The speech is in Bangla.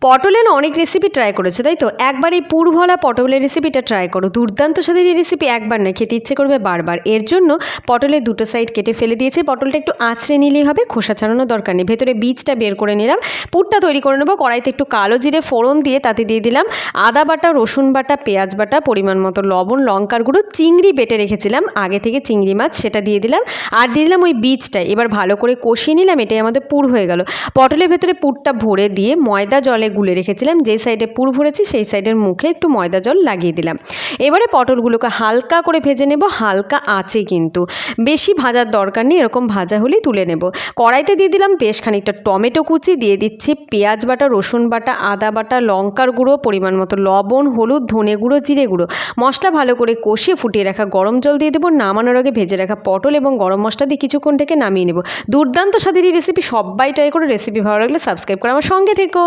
পটলের না অনেক রেসিপি ট্রাই করেছো তাই তো, একবার এই পুরভরা পটলের রেসিপিটা ট্রাই করো। দুর্দান্ত স্বাদের এই রেসিপি একবার নয়, খেতে ইচ্ছে করবে বারবার। এর জন্য পটলের দুটো সাইড কেটে ফেলে দিয়েছি। পটলটা একটু আঁচড়ে নিলেই হবে, খোসা ছাড়ানোর দরকার নেই। ভেতরে বীজটা বের করে নিলাম। পুরটা তৈরি করে নেবো। কড়াইতে একটু কালো জিরে ফোড়ন দিয়ে তাতে দিয়ে দিলাম আদা বাটা, রসুন বাটা, পেঁয়াজ বাটা, পরিমাণ মতো লবণ, লঙ্কার গুঁড়ো, চিংড়ি বেটে রেখেছিলাম আগে থেকে চিংড়ি মাছ, সেটা দিয়ে দিলাম। আর দিয়ে দিলাম ওই বীজটা। এবার ভালো করে কষিয়ে নিলাম। এটাই আমাদের পুর হয়ে গেল। পটলের ভেতরে পুরটা ভরে দিয়ে ময়দা জলে গুলে রেখেছিলাম। যে সাইডে পুর ভরেছি সেই সাইডের মুখে একটু ময়দা জল লাগিয়ে দিলাম। এবারে পটলগুলোকে হালকা করে ভেজে নেব, হালকা আঁচে কিন্তু, বেশি ভাজার দরকার নেই। এরকম ভাজা হলেই তুলে নেব। কড়াইতে দিয়ে দিলাম বেশ খানিকটা টমেটো কুচি, দিয়ে দিচ্ছি পেঁয়াজ বাটা, রসুন বাটা, আদা বাটা, লঙ্কার গুঁড়ো, পরিমাণ মতো লবণ, হলুদ, ধনে গুঁড়ো, জিরে গুঁড়ো। মশলা ভালো করে কষিয়ে ফুটিয়ে রাখা গরম জল দিয়ে দেবো। নামানোর আগে ভেজে রাখা পটল এবং গরম মশলা দিয়ে কিছুক্ষণ থেকে নামিয়ে নেব। দুর্দান্ত স্বাদের এই রেসিপি সবাই ট্রাই করে। রেসিপি ভালো লাগলে সাবস্ক্রাইব করে আমার সঙ্গে থেকো।